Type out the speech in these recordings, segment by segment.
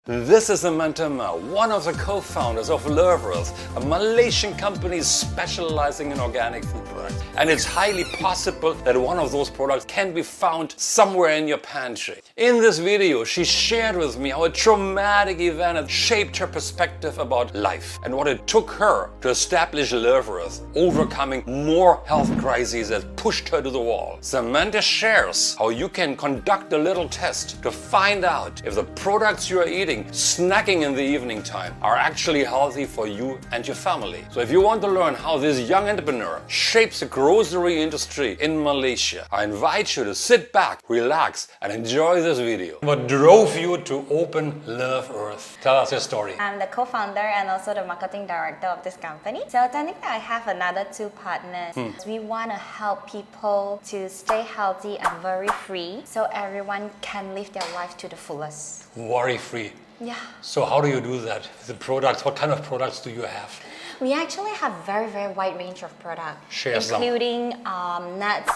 This is Samantha, one of the co-founders of unveils, a Malaysian company specializing in organic food products. And it's highly possible that one of those products can be found somewhere in your pantry. In this video, she shared with me how a traumatic event had shaped her perspective about life and what it took her to establish unveils, overcoming more health crises that pushed her to the wall. Samantha shares how you can conduct a little test to find out if the products you are eating, snacking in the evening time, are actually healthy for you and your family. So if you want to learn how this young entrepreneur shapes the grocery industry in Malaysia, I invite you to sit back, relax, and enjoy this video. What drove you to open unveils? Tell us your story. I'm the co-founder and also the marketing director of this company. So technically I have another two partners. We want to help people to stay healthy and worry-free so everyone can live their life to the fullest. Worry-free. Yeah. So how do you do that? The products, what kind of products do you have? We actually have very wide range of products, Share some. including nuts,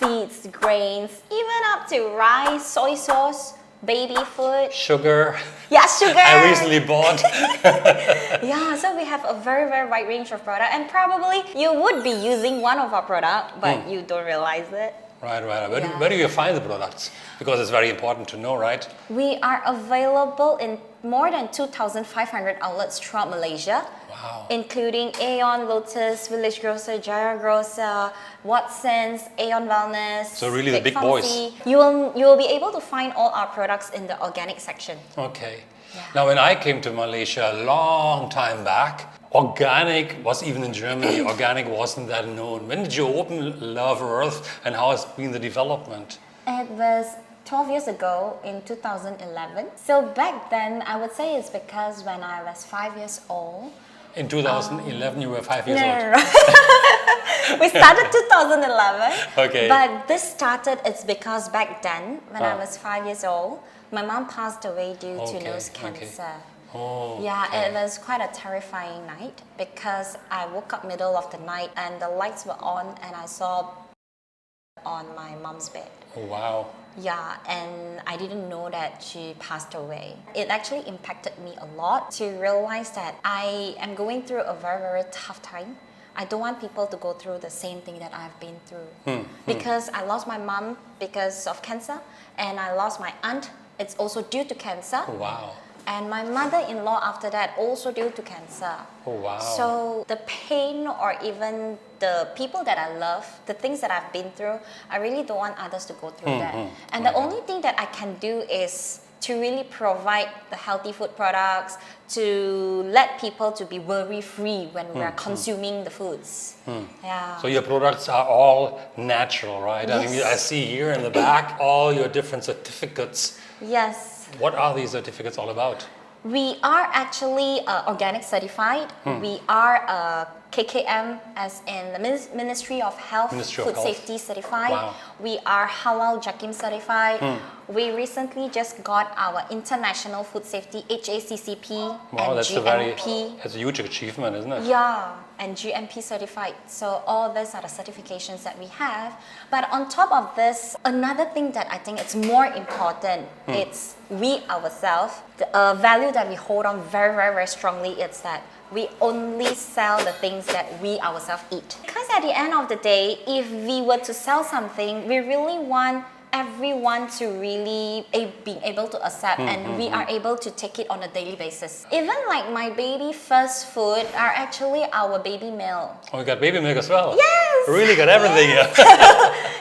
seeds, grains, even up to rice, soy sauce, baby food. Sugar. Yeah, sugar. I recently bought. Yeah, so we have a very wide range of product, and probably you would be using one of our product, but you don't realize it. Right. Where do you find the products? Because it's very important to know, right? We are available in more than 2,500 outlets throughout Malaysia. Wow. Including Aeon, Lotus, Village Grocer, Jaya Grocer, Watsons, Aeon Wellness. So really the big Pharmacy. boys. You will be able to find all our products in the organic section. Okay. Yeah. Now when I came to Malaysia a long time back, organic was, even in Germany, organic wasn't that known. When did you open unveils and how has been the development? It was 12 years ago in 2011. So back then, I would say it's because when I was 5 years old. In 2011 you were 5 years No. old. We started 2011. Okay. But this started, it's because back then, when I was 5 years old, my mom passed away due to nose cancer. Oh, Yeah, okay. it was quite a terrifying night because I woke up middle of the night and the lights were on and I saw on my mom's bed. Oh, wow. Yeah, and I didn't know that she passed away. It actually impacted me a lot to realize that I am going through a very tough time. I don't want people to go through the same thing that I've been through. Because I lost my mom because of cancer, and I lost my aunt. It's also due to cancer. Oh, wow. And my mother-in-law after that also due to cancer. Oh, wow. So the pain, or even the people that I love, the things that I've been through, I really don't want others to go through that. And the only thing that I can do is to really provide the healthy food products, to let people to be worry-free when we're consuming the foods. Yeah. So your products are all natural, right? I mean, Yes. I see here in the back all your different certificates. Yes. What are these certificates all about? We are actually organic certified. We are KKM, as in the Ministry of Health, Ministry of Food Health. Safety certified. Wow. We are Halal Jakim certified. We recently just got our International Food Safety HACCP Wow, and that's GMP. that's a huge achievement, isn't it? Yeah, and GMP certified. So all these are the certifications that we have. But on top of this, another thing that I think is more important, it's we ourselves, the value that we hold on very strongly is that we only sell the things that we ourselves eat. Because at the end of the day, if we were to sell something, we really want everyone to really being able to accept, and we are able to take it on a daily basis. Even like my baby first food are actually our baby meal. Oh, you got baby milk as well? Yes! Really got everything here.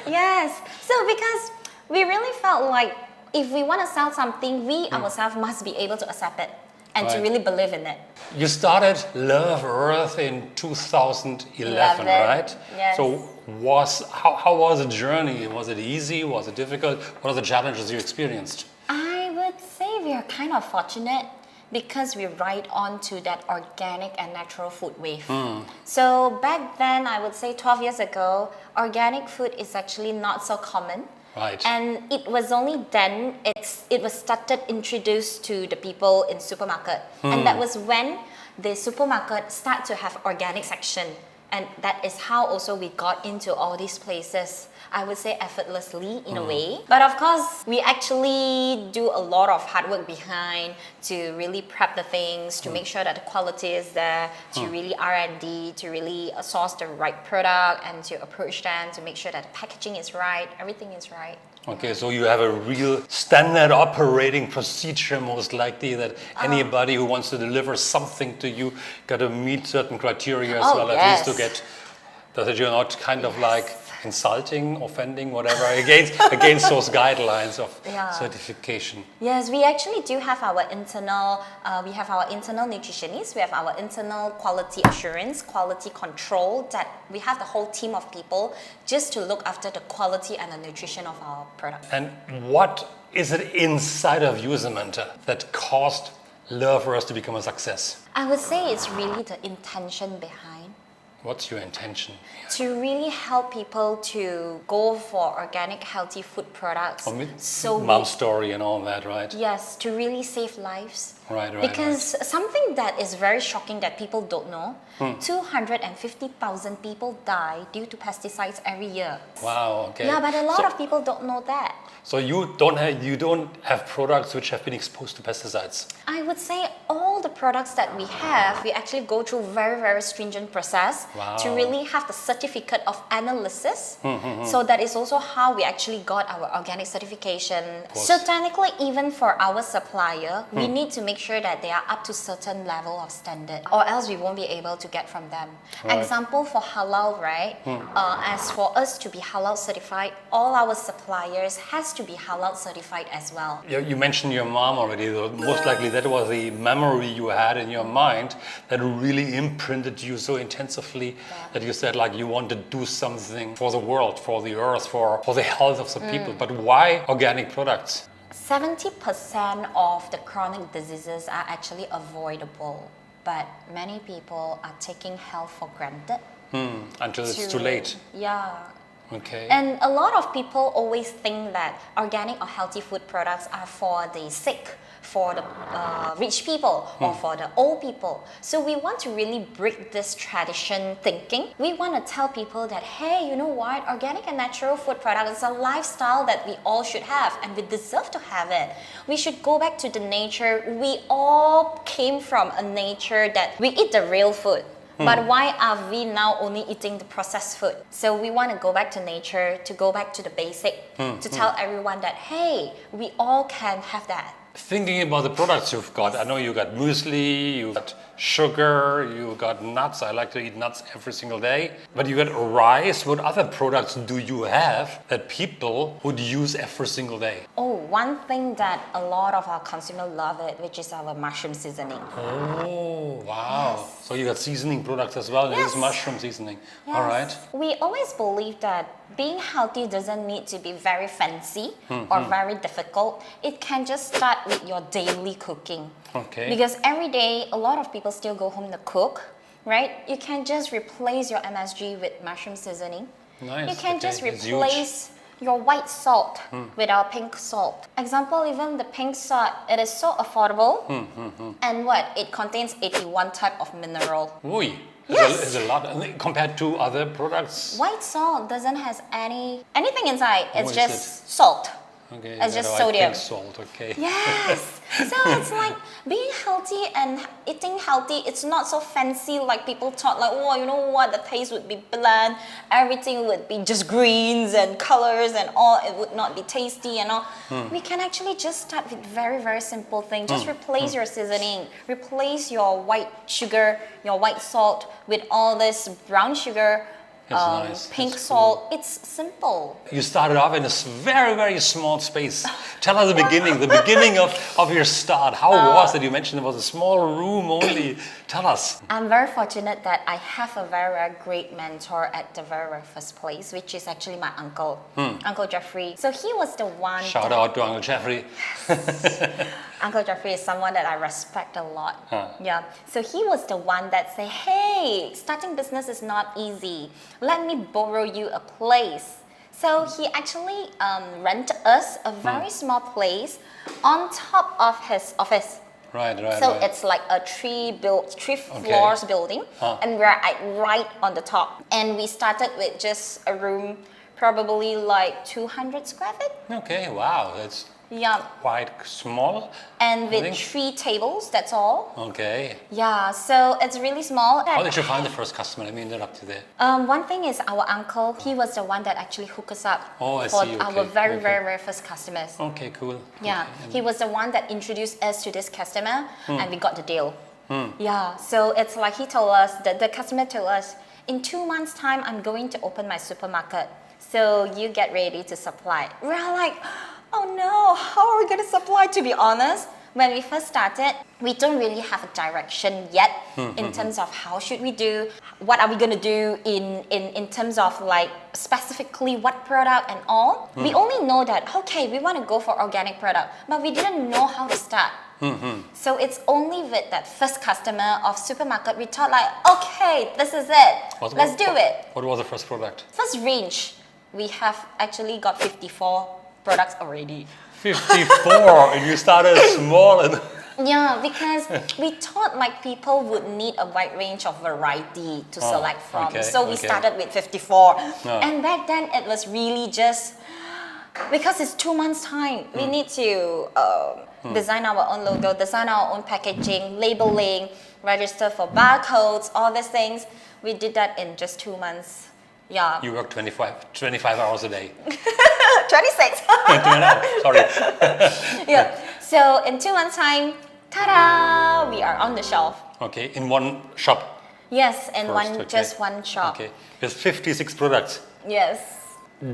Yes. So because we really felt like if we want to sell something, we ourselves must be able to accept it and to Right. really believe in it. You started unveils in 2011, right? Yes. So how was the journey? Was it easy? Was it difficult? What are the challenges you experienced? I would say we are kind of fortunate because we ride on to that organic and natural food wave. So back then, I would say 12 years ago, organic food is actually not so common. Right. And it was only then it was started introduced to the people in supermarket. And that was when the supermarket start to have organic section. And that is how also we got into all these places. I would say effortlessly in a way. But of course, we actually do a lot of hard work behind to really prep the things, to make sure that the quality is there, to really R&D, to really source the right product and to approach them to make sure that the packaging is right, everything is right. Okay, so you have a real standard operating procedure, most likely, that anybody who wants to deliver something to you got to meet certain criteria as well, at least to get that you're not kind of like insulting, offending, whatever, against those guidelines of certification. Yes, we actually do have our internal, nutritionists, we have our internal quality assurance, quality control, that we have the whole team of people just to look after the quality and the nutrition of our product. And what is it inside of you, Samantha, that caused Lover's to become a success? I would say it's really the intention behind. What's your intention? To really help people to go for organic, healthy food products. Mom's story and all that, right? Yes, to really save lives. Right. Because something that is very shocking that people don't know, 250,000 people die due to pesticides every year. Wow, okay. Yeah, but a lot of people don't know that. So you don't have products which have been exposed to pesticides? I would say all the products that we have, we actually go through very, very stringent process to really have the certificate of analysis. So that is also how we actually got our organic certification. So technically, even for our supplier, we need to make sure that they are up to certain level of standard, or else we won't be able to get from them. Right. Example for halal, right? As for us to be halal certified, all our suppliers has to be halal certified as well. You mentioned your mom already, though. Most likely that was the memory you had in your mind that really imprinted you so intensively that you said like you want to do something for the world, for the earth, for the health of the people. But why organic products? 70% of the chronic diseases are actually avoidable, but many people are taking health for granted. Until it's too late. Yeah. Okay. And a lot of people always think that organic or healthy food products are for the sick, for the rich people, or for the old people. So we want to really break this tradition thinking. We want to tell people that, hey, you know what? Organic and natural food products is a lifestyle that we all should have, and we deserve to have it. We should go back to the nature. We all came from a nature that we eat the real food. But why are we now only eating the processed food? So we want to go back to nature, to go back to the basic, to tell everyone that, hey, we all can have that. Thinking about the products you've got, I know you got muesli, you got sugar, you got nuts. I like to eat nuts every single day. But you got rice. What other products do you have that people would use every single day? Oh, one thing that a lot of our consumers love it, which is our mushroom seasoning. Oh, wow. Yes. So you got seasoning products as well. Yes. This is mushroom seasoning. Yes. All right. We always believe that being healthy doesn't need to be very fancy or very difficult. It can just start with your daily cooking. Okay. Because every day, a lot of people still go home to cook, right? You can just replace your MSG with mushroom seasoning. Nice. You can just replace your white salt with our pink salt. Example, even the pink salt, it is so affordable. And what? It contains 81 type of mineral. Ooh. Yes. It's a lot compared to other products. White salt doesn't have anything inside. It's just salt. Okay, it's just sodium. Pink salt, okay. Yes. So it's like being healthy and eating healthy. It's not so fancy like people thought. Like, oh, you know what? The taste would be bland. Everything would be just greens and colors and all. It would not be tasty and all. We can actually just start with very, very simple things. Just replace your seasoning. Replace your white sugar, your white salt with all this brown sugar. Nice. Pink That's salt. cool. It's simple. You started off in a very, very small space. Tell us the beginning of your start. How was it? You mentioned it was a small room only. Tell us. I'm very fortunate that I have a very, very great mentor at the very, very first place, which is actually my uncle, Uncle Jeffrey. So he was the one. Shout out to Uncle Jeffrey. Uncle Jeffrey is someone that I respect a lot. Yeah. So he was the one that said, hey, starting business is not easy. Let me borrow you a place. So he actually rented us a very small place on top of his office. Right. So it's like a three floors building, and we're right on the top. And we started with just a room probably like 200 square feet. Okay, wow, that's Yeah. quite small. And I with think. 3 tables, that's all. Okay. Yeah, so it's really small. How did you find the first customer? Let me interrupt you there. One thing is our uncle, he was the one that actually hooked us up Oh, I for see, our okay, very, okay. very, very first customers. Okay, cool. Yeah, Okay. he was the one that introduced us to this customer and we got the deal. Yeah, so it's like he told us, that the customer told us, in 2 months' time, I'm going to open my supermarket. So you get ready to supply. We're like, oh no, how are we going to supply? To be honest, when we first started, we don't really have a direction yet in terms of how should we do, what are we going to do in terms of like specifically what product and all. We only know that, okay, we want to go for organic product, but we didn't know how to start. So it's only with that first customer of supermarket, we thought like, okay, this is it, let's do it. What was the first product? First range, we have actually got 54 products already. 54, and you started small. And Yeah, because we thought like people would need a wide range of variety to select from. okay, So we okay. started with 54. Oh. And back then it was really just, because it's 2 months time, we need to design our own logo, design our own packaging, labeling, register for barcodes, all these things. We did that in just 2 months. Yeah. You work 25 hours a day. 26. Sorry. Yeah. So in 2 months time, ta-da, we are on the shelf. Okay, in one shop. Yes, in First, one okay. just one shop. Okay, with 56 products. Yes.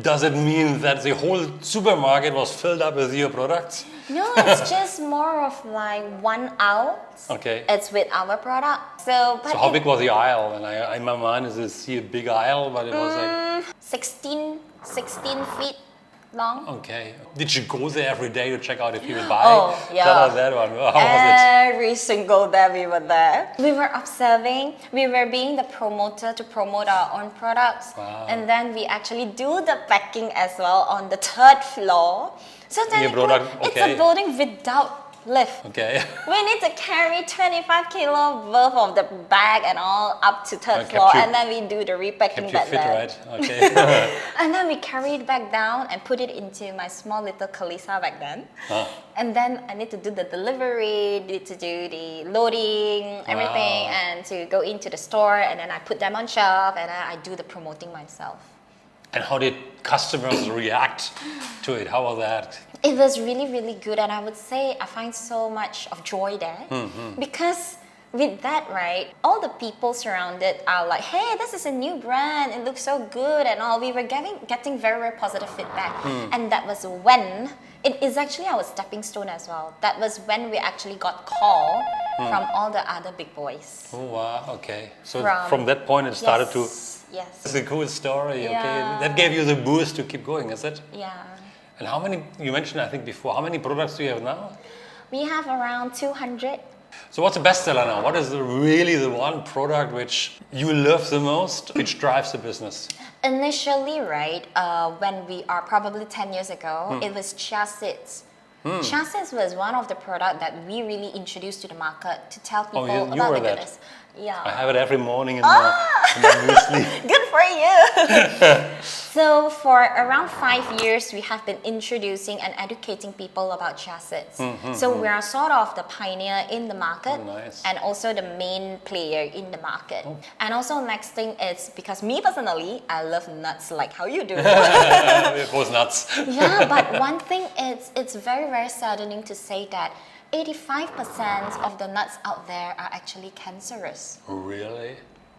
Does it mean that the whole supermarket was filled up with your products? No, it's just more of like 1 aisle. Okay. It's with our product. So, but So how big was the aisle? And I in my mind is this a big aisle, but it was like 16 feet long. okay. Did you go there every day to check out if people buy? Oh, yeah. Tell us that one. How was Every single day we were there. We were observing, we were being the promoter to promote our own products. Wow. And then we actually do the packing as well on the 3rd floor. So technically, product, it's okay. a building without lift. it? Okay. We need to carry 25 kilo worth of the bag and all up to 3rd Kept floor, you- and then we do the repacking Kept you back fit, there. right? Okay. And then we carry it back down and put it into my small little Kalisa back then. Ah. And then I need to do the delivery, need to do the loading, everything, Wow. and to go into the store, and then I put them on shelf, and then I do the promoting myself. And how did customers react to it? How was that? It was really, really good, and I would say I find so much of joy there because with that, right, all the people surrounded are like, hey, this is a new brand, it looks so good and all. We were getting very, very positive feedback, and that was when, it is actually our stepping stone as well. That was when we actually got call from all the other big boys. Oh wow, okay. So From- from that point it started to. Yes. It's a cool story, okay. Yeah. That gave you the boost to keep going, is it? Yeah. And how many, you mentioned I think before, how many products do you have now? We have around 200. So what's the bestseller now? What is really the one product which you love the most, which drives the business? Initially, right, when we are probably 10 years ago, it was chia seeds. Chia seeds was one of the products that we really introduced to the market to tell people you about were the that. goodness. Yeah. I have it every morning in my muesli. Good for you! So for around 5 years, we have been introducing and educating people about chia seeds. So we are sort of the pioneer in the market, Oh, nice. and also the main player in the market. And also next thing is, because me personally, I love nuts like how you do. It was nuts. Yeah, but one thing is, it's very, very saddening to say that 85% of the nuts out there are actually cancerous. Really?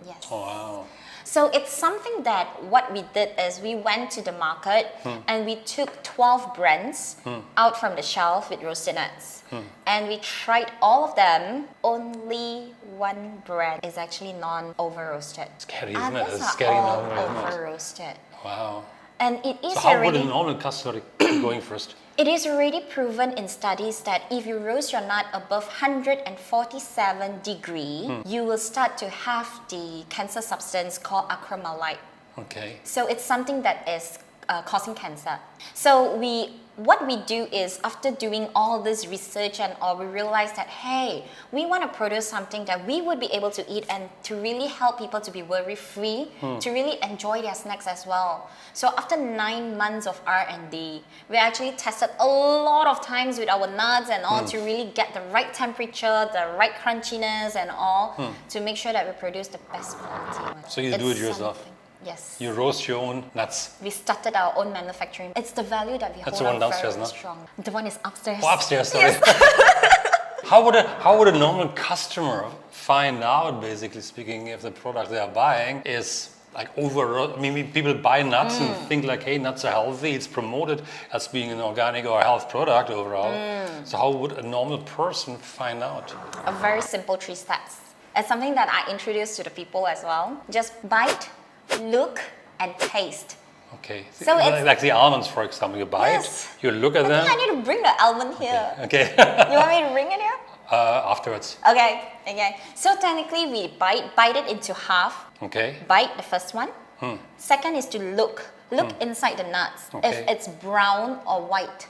Yes. Oh, wow. So it's something that what we did is we went to the market and we took 12 brands out from the shelf with roasted nuts. And we tried all of them. Only one brand is actually non-over roasted. Scary, isn't it? Others It's are scary all number, isn't it? over roasted. Wow. And it is So how would already... a normal customer keep going first? It is already proven in studies that if you roast your nut above 147 degree, you will start to have the cancer substance called acromolite. Okay. So it's something that is causing cancer. So what we do is, after doing all this research and all, we realize that, hey, we want to produce something that we would be able to eat and to really help people to be worry-free, to really enjoy their snacks as well. So after 9 months of R&D, we actually tested a lot of times with our nuts and all to really get the right temperature, the right crunchiness and all, to make sure that we produce the best quality one. So you do it yourself? Something. Yes. You roast your own nuts? We started our own manufacturing. It's the value that we That's hold the one on downstairs, very no? strong. The one is upstairs. Oh, upstairs, sorry. How would a normal customer find out, basically speaking, if the product they are buying is like I mean, people buy nuts and think like, hey, nuts are healthy. It's promoted as being an organic or a health product overall. So how would a normal person find out? A very simple 3 steps. It's something that I introduce to the people as well. Just bite, look, and taste. Okay. So it's like the almonds, for example. You buy it, you look at them. I think I need to bring the almond here. Okay. You want me to bring it here? Afterwards. Okay. So technically, we bite it into half. Okay. Bite the first one. Second is to look inside the nuts. Okay. If it's brown or white.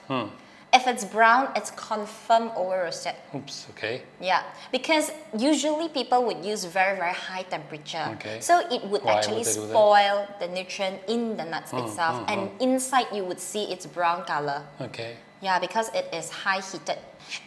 If it's brown, it's confirmed over roasted. Oops, okay. Yeah, because usually people would use very, very high temperature. Okay. So it would Why actually would they do that? spoil the nutrient in the nuts itself. And inside you would see it's brown color. Okay. Yeah, because it is high heated.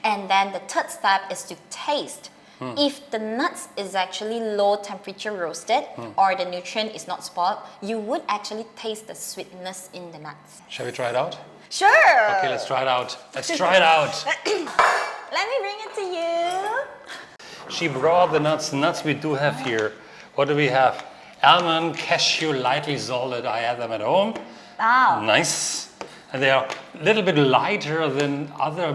And then the third step is to taste. If the nuts is actually low temperature roasted or the nutrient is not spoiled, you would actually taste the sweetness in the nuts. Shall we try it out? Sure! Okay, let's try it out. Let's try it out. Let me bring it to you. She brought the nuts. The nuts we do have here. What do we have? Almond, cashew, lightly salted. I have them at home. Wow. Nice. And they are a little bit lighter than other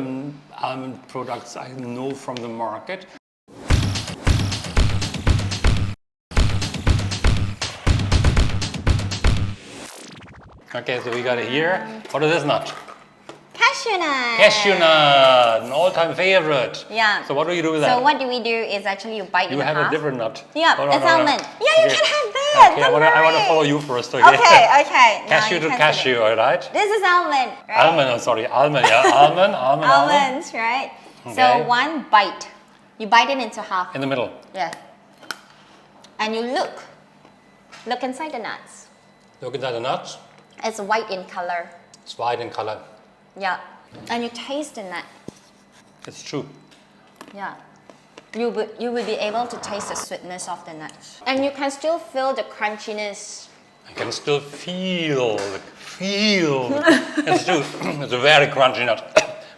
almond products I know from the market. Okay, so we got it here. What is this nut? Cashew nut. Cashew nut, an all-time favorite. Yeah. So what do you do with that? So what do we do is actually you bite You in have half. a different nut. Yeah, Oh, no, it's no, no. almond. Yeah, you Okay. can have that. Okay, Don't I want to worry. follow you first. Okay. Okay. Now Cashew you to can cashew, all right? This is almond, right? Almond, I'm sorry, almond, yeah, almond. Almonds, right? Okay. So one bite. You bite it into half. In the middle. Yeah. And you look. Look inside the nuts. Look inside the nuts. It's white in color. It's white in color. Yeah. And you taste the nut. It's true. Yeah. You will be able to taste the sweetness of the nuts. And you can still feel the crunchiness. I can still feel. It's true. It's a very crunchy nut.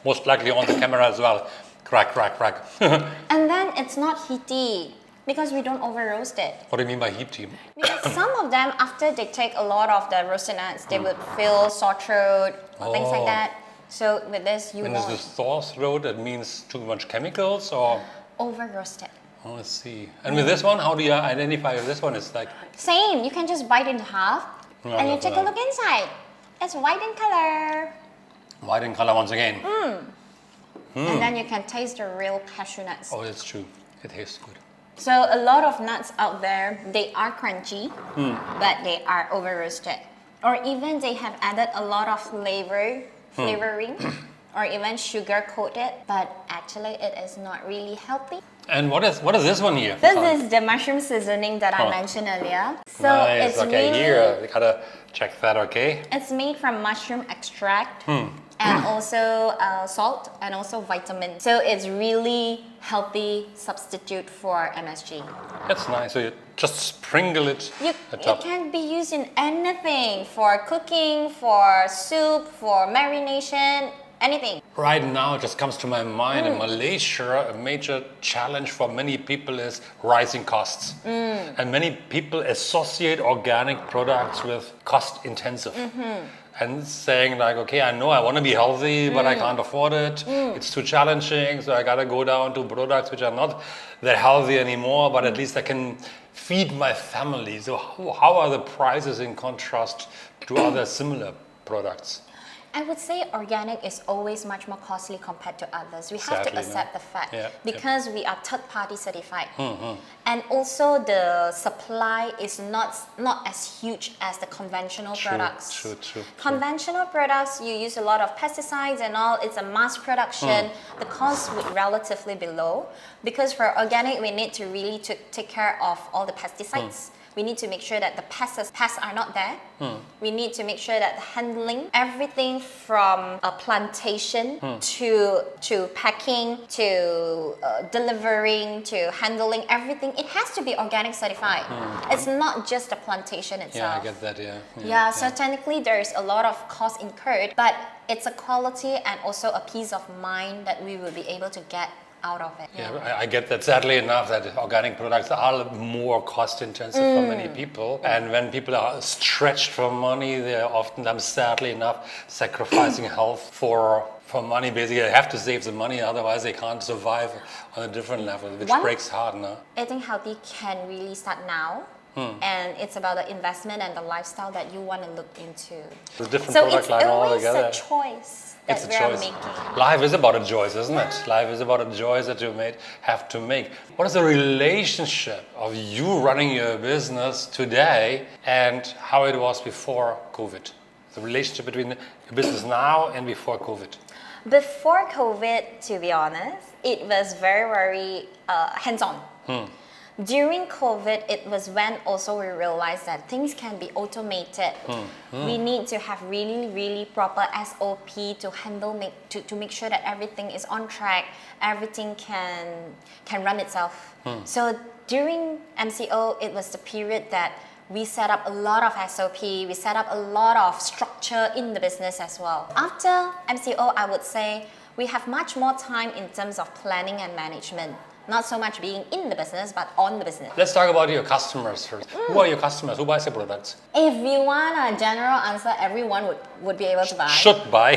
Most likely on the camera as well. Crack, crack, crack. And then it's not heaty because we don't over roast it. What do you mean by heat team? Because some of them, after they take a lot of the roasted nuts, they would feel sore throat or things like that. So with this, you When is won't this sore throat, that means too much chemicals or? over roast it. Oh, let's see. And with this one, how do you identify if this one is like? Same, you can just bite it in half and you take a look inside. It's white in color. White in color once again. And then you can taste the real cashew nuts. Oh, that's true. It tastes good. So a lot of nuts out there, they are crunchy, but they are over roasted. Or even they have added a lot of flavoring, or even sugar coated, but actually it is not really healthy. And what is this one here? This is the mushroom seasoning that I mentioned earlier. So Nice. it's Okay, really, here we gotta check that. Okay. it's made from mushroom extract and also salt and also vitamin. So it's really healthy substitute for MSG. That's nice. So you just sprinkle it It at top. can be used in anything, for cooking, for soup, for marination, anything. Right now, it just comes to my mind. In Malaysia, a major challenge for many people is rising costs, and many people associate organic products with cost intensive. And saying like, okay, I know I want to be healthy, but I can't afford it. It's too challenging, so I gotta go down to products which are not that healthy anymore, but at least I can feed my family. So how are the prices in contrast to other similar products? I would say organic is always much more costly compared to others. We have Sadly, to no. accept the fact Yeah, because we are third-party certified, and also the supply is not as huge as the conventional products. True. Conventional products, you use a lot of pesticides and all. It's a mass production. The cost would relatively be low because for organic, we need to really take care of all the pesticides. We need to make sure that the pests are not there. We need to make sure that the handling, everything from a plantation to packing to delivering to handling everything, it has to be organic certified. It's not just the plantation itself. Yeah, I get that, Yeah, so technically there's a lot of cost incurred, but it's a quality and also a peace of mind that we will be able to get out of it. Yeah, I get that. Sadly enough, that organic products are more cost intensive for many people. And when people are stretched for money, they're oftentimes, sadly enough, sacrificing health for money. Basically, they have to save the money, otherwise they can't survive on a different level, which breaks heart, no? Eating healthy can really start now. And it's about the investment and the lifestyle that you want to look into. It's a different product line altogether. It's a choice. It's a choice. Life is about a choice, isn't it? Life is about a choice that you have to make. What is the relationship of you running your business today and how it was before COVID? The relationship between your business now and before COVID? Before COVID, to be honest, it was very, very hands-on. During COVID, it was when also we realized that things can be automated. We need to have really, really proper SOP to handle, to make sure that everything is on track, everything can run itself. So during MCO, it was the period that we set up a lot of SOP, we set up a lot of structure in the business as well. After MCO, I would say we have much more time in terms of planning and management. Not so much being in the business, but on the business. Let's talk about your customers first. Who are your customers? Who buys your products? If you want a general answer, everyone would be able to buy. Should buy.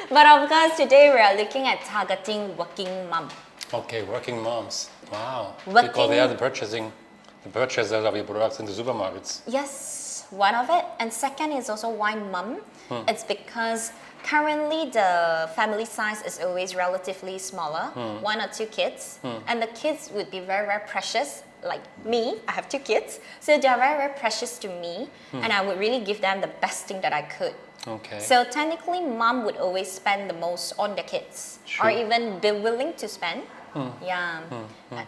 But of course, today we are looking at targeting working mom. Okay, working moms. Wow. Because they are the purchasers of your products in the supermarkets. Yes, one of it. And second is also why mom. It's because currently the family size is always relatively smaller, 1 or 2 kids, and the kids would be very, very precious. Like me, I have 2 kids, so they are very, very precious to me, and I would really give them the best thing that I could. Okay. So technically, mom would always spend the most on the kids, or even be willing to spend.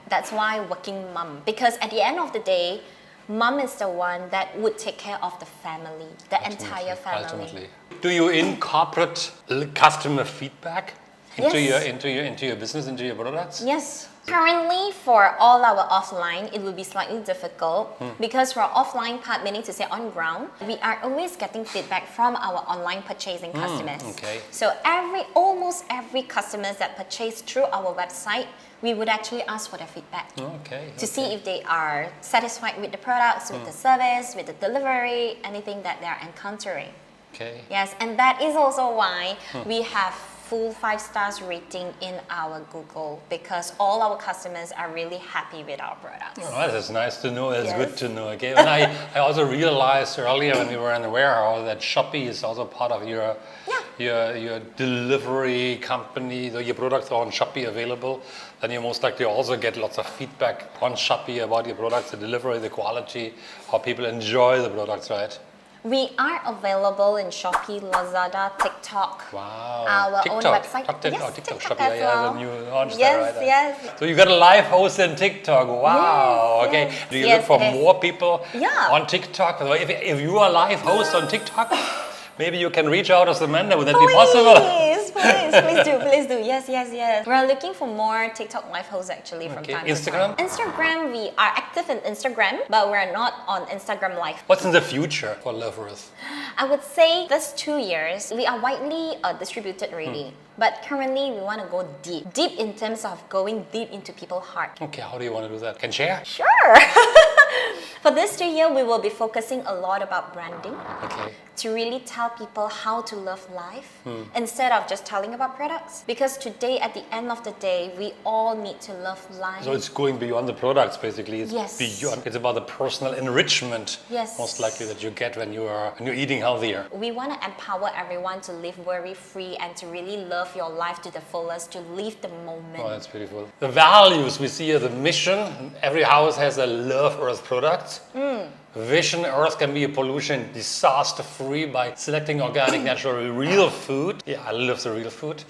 That's why working mom, because at the end of the day, mom is the one that would take care of the family, the entire family. Ultimately. Do you incorporate customer feedback into your business, into your products? Yes. Currently, for all our offline, it will be slightly difficult because for offline part, meaning to say on ground, we are always getting feedback from our online purchasing customers. Okay. So almost every customers that purchase through our website, we would actually ask for their feedback to see if they are satisfied with the products, with the service, with the delivery, anything that they are encountering. Okay. Yes, and that is also why we have full 5 stars rating in our Google, because all our customers are really happy with our products. Oh, that is nice to know. That's good to know. Okay. And I also realized earlier when we were in the warehouse that Shopee is also part of your delivery company. So your products are on Shopee available, then you most likely also get lots of feedback on Shopee about your products, the delivery, the quality, how people enjoy the products, right? We are available in Shopee, Lazada, TikTok. Wow. Our TikTok. own website. TikTok Shopee Shopee. as well. The new launch Yes, there, right? yes. So you got a live host in TikTok. Wow. Yes, okay. yes. Do you look for more people Yeah. on TikTok? If you are a live host on TikTok, maybe you can reach out to Samantha. Would that be possible? Please do. Yes. We're looking for more TikTok live hosts actually from time to time. Instagram, we are active in Instagram, but we're not on Instagram live. What's in the future for Lovereth? I would say this 2 years, we are widely distributed already. But currently, we want to go deep. Deep in terms of going deep into people's heart. Okay, how do you want to do that? Can you share? Sure. For this 2 year, we will be focusing a lot about branding. Okay. to really tell people how to love life instead of just telling about products. Because today, at the end of the day, we all need to love life. So it's going beyond the products, basically. It's Yes. beyond. It's about the personal enrichment, Yes. most likely, that you get when you're eating healthier. We want to empower everyone to live worry-free and to really love your life to the fullest, to live the moment. Oh, that's beautiful. The values we see as a mission. Every house has a love Earth product. Vision: Earth can be a pollution disaster-free by selecting organic, natural, real food. Yeah, I love the real food.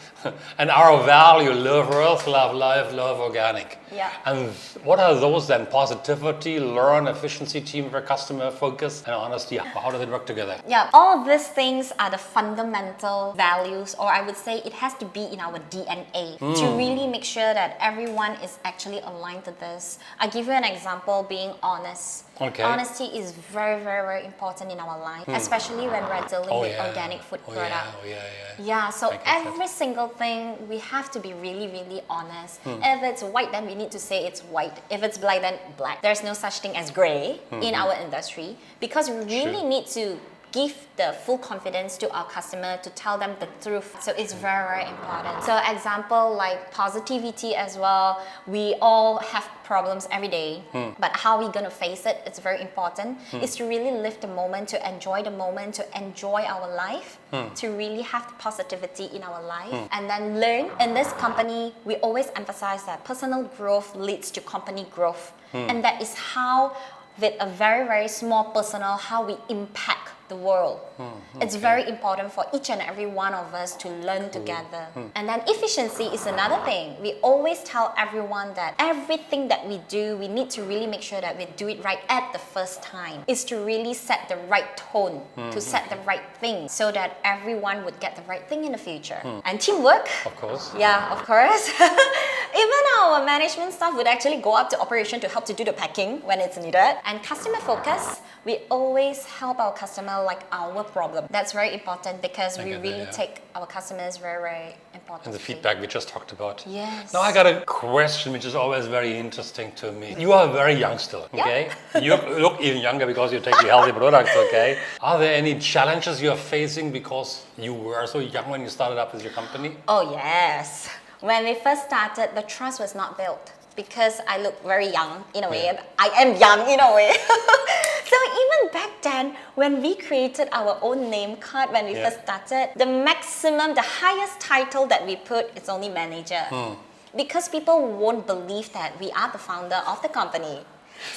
And our value: love Earth, love life, love organic. Yeah. And what are those then? Positivity, learn, efficiency, teamwork, customer focus, and honesty. How does it work together? Yeah, all these things are the fundamental values, or I would say it has to be in our DNA to really make sure that everyone is actually aligned to this. I'll give you an example: being honest. Okay. Honesty is very, very, very important in our life, especially when we're dealing with organic food product. Yeah, so every single thing we have to be really, really honest. If it's white, then we need to say it's white. If it's black, then black. There's no such thing as gray in our industry, because we really need to give the full confidence to our customer to tell them the truth. So it's very, very important. So example like positivity as well. We all have problems every day, but how we gonna face it, it's very important. Is to really live the moment, to enjoy the moment, to enjoy our life, to really have the positivity in our life, and then learn. In this company, we always emphasize that personal growth leads to company growth. And that is how, with a very, very small personal, how we impact the world. It's very important for each and every one of us to learn together. And then efficiency is another thing. We always tell everyone that everything that we do, we need to really make sure that we do it right at the first time. Is to really set the right tone, to set the right thing, so that everyone would get the right thing in the future. And teamwork. Of course. Yeah, of course. Even our management staff would actually go up to operation to help to do the packing when it's needed. And customer focus, we always help our customer like our problem. That's very important, because we really take our customers very, very important. And the feedback we just talked about. Yes. Now I got a question which is always very interesting to me. You are very young still, okay? You look even younger because you take the healthy products, okay? Are there any challenges you are facing because you were so young when you started up with your company? Oh yes. When we first started, the trust was not built, because I look very young in a way. I am young in a way. So even back then, when we created our own name card, when we first started, the maximum, the highest title that we put is only manager. Because people won't believe that we are the founder of the company.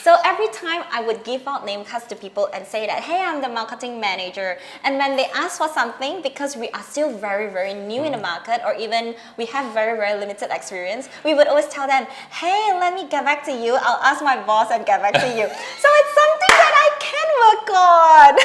So every time I would give out name cards to people and say that, hey, I'm the marketing manager. And when they ask for something, because we are still very, very new in the market, or even we have very, very limited experience, we would always tell them, hey, let me get back to you. I'll ask my boss and get back to you. So it's something that I can work on.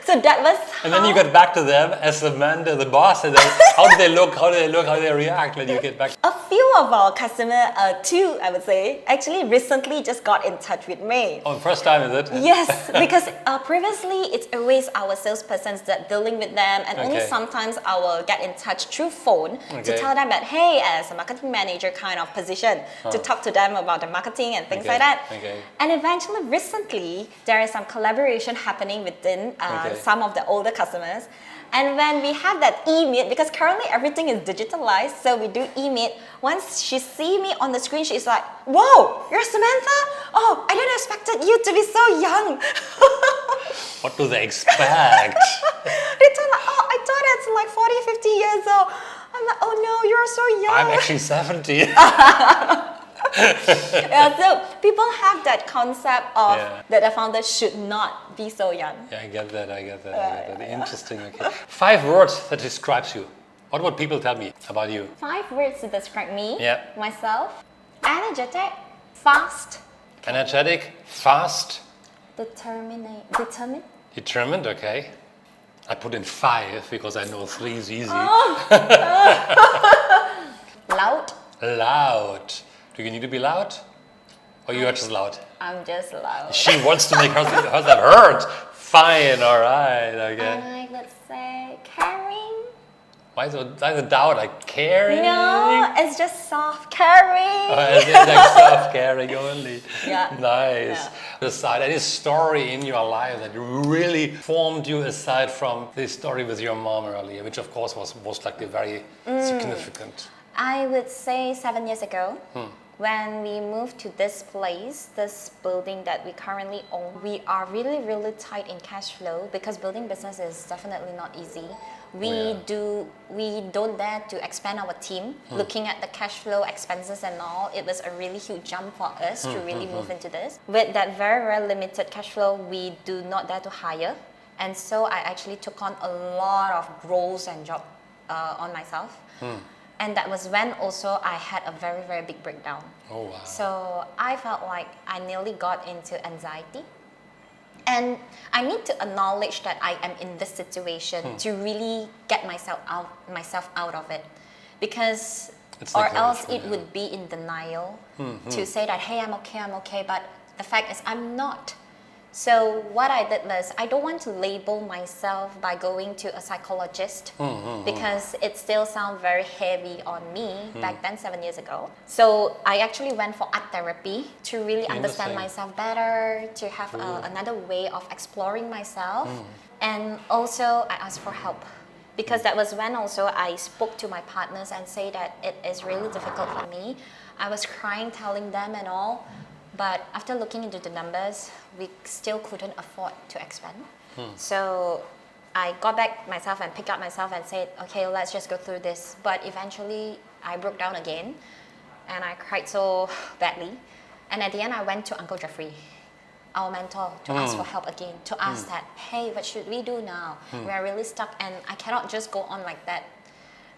So that was And then you get back to them as Samantha, the boss, and then how do they look, how do they react when you get back? A few of our customers, two I would say, actually recently just got in touch with me. Oh, first time is it? Yes, because previously it's always our salespersons that dealing with them, and only sometimes I will get in touch through phone to tell them that, hey, as a marketing manager kind of position, to talk to them about the marketing and things like that. And eventually, recently, there is some collaboration happening within some of the older customers. And when we have that e-meet, because currently everything is digitalized, so we do e-meet. Once she see me on the screen, she's like, whoa, you're Samantha? Oh, I didn't expect you to be so young. What do they expect? They told me, oh, I thought it's like 40, 50 years old. I'm like, oh no, you're so young. I'm actually 70. So people have that concept of that the founder should not be so young. Yeah, I get that. Interesting, okay. 5 words that describes you. What would people tell me about you? 5 words to describe me, Yeah. myself: energetic, fast, Energetic, fast, determined, okay. I put in 5 because I know 3 is easy. loud. Loud. Do you need to be loud? Or you are just loud? I'm just loud. She wants to make herself heard. Fine, alright, okay. And I would say caring. Why the doubt? Like caring? No, it's just soft caring. It's like self-caring only. Yeah. Nice. Yeah. Aside, any story in your life that really formed you aside from the story with your mom earlier, which of course was most likely very significant? I would say 7 years ago, when we moved to this place, this building that we currently own, we are really, really tight in cash flow because building business is definitely not easy. We don't dare to expand our team. Looking at the cash flow, expenses and all, it was a really huge jump for us to really move into this. With that very, very limited cash flow, we do not dare to hire. And so I actually took on a lot of roles and job on myself. And that was when also I had a very, very big breakdown. Oh, wow. So I felt like I nearly got into anxiety. And I need to acknowledge that I am in this situation to really get myself out of it. Because or else it would be in denial to say that, hey, I'm okay, but the fact is I'm not. So what I did was, I don't want to label myself by going to a psychologist because it still sounds very heavy on me back then, 7 years ago. So I actually went for art therapy to really understand myself better, to have another way of exploring myself. And also I asked for help because that was when also I spoke to my partners and say that it is really difficult for me. I was crying, telling them and all. But after looking into the numbers, we still couldn't afford to expand. So I got back myself and picked up myself and said, okay, let's just go through this. But eventually I broke down again and I cried so badly. And at the end, I went to Uncle Jeffrey, our mentor, to ask for help again, to ask that, hey, what should we do now? We're really stuck and I cannot just go on like that.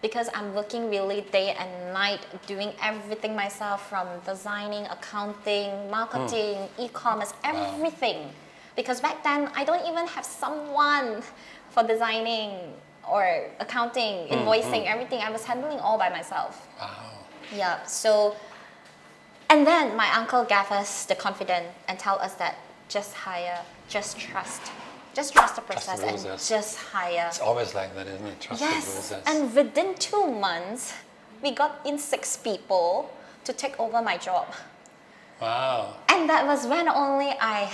Because I'm working really day and night, doing everything myself from designing, accounting, marketing, e-commerce, everything. Because back then, I don't even have someone for designing or accounting, invoicing, everything. I was handling all by myself. Wow. Yeah, so, and then my uncle gave us the confidence and tell us that just hire, just trust. Just trust the process and just hire. It's always like that, isn't it? Trust the process. And within 2 months, we got in 6 people to take over my job. Wow. And that was when only I,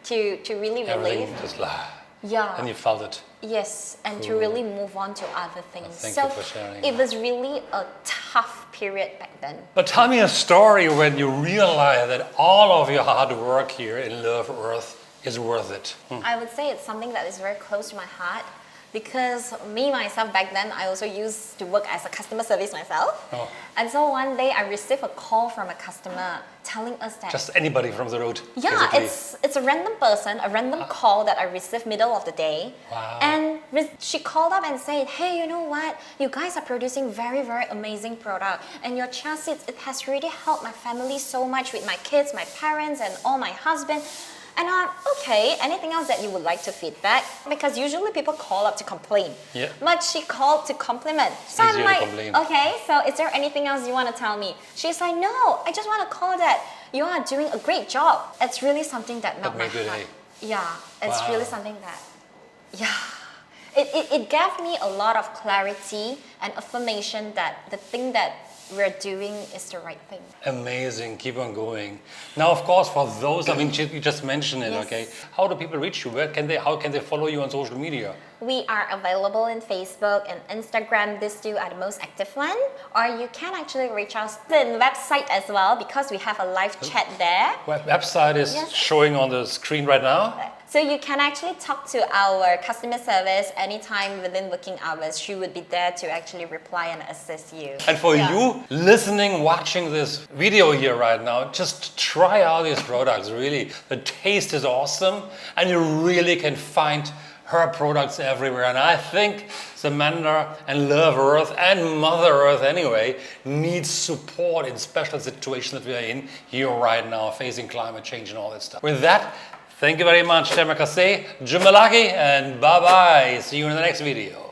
to really relieve. Everything just yeah. And you felt it. Yes, and to really move on to other things. Thank you for sharing. It was really a tough period back then. But tell me a story when you realized that all of your hard work here in Love Earth is worth it. I would say it's something that is very close to my heart because me, myself, back then, I also used to work as a customer service myself. And so one day I received a call from a customer telling us that... Just anybody from the road? Yeah, it's a random person, a random call that I received middle of the day. Wow. And she called up and said, hey, you know what? You guys are producing very, very amazing product. And your chassis, it has really helped my family so much with my kids, my parents, and all my husband. And I'm, okay, anything else that you would like to feedback? Because usually people call up to complain. Yeah. But she called to compliment. So I'm like, okay, so is there anything else you want to tell me? She's like, no, I just want to call that you are doing a great job. It's really something that melted my heart. Yeah, it's really something that, it gave me a lot of clarity and affirmation that the thing that we're doing is the right thing. Amazing. Keep on going. Now, of course, for those, I mean, you just mentioned it, okay? How do people reach you? How can they follow you on social media? We are available in Facebook and Instagram. These two are the most active one. Or you can actually reach us on the website as well because we have a live chat there. Website is showing on the screen right now. So you can actually talk to our customer service anytime within working hours. She would be there to actually reply and assist you. And for you listening, watching this video here right now, just try out these products, really. The taste is awesome and you really can find her products everywhere. And I think Samantha and Love Earth and Mother Earth anyway needs support in special situations that we are in here right now, facing climate change and all that stuff. With that, thank you very much. Terima kasih, jumpa lagi, and bye-bye. See you in the next video.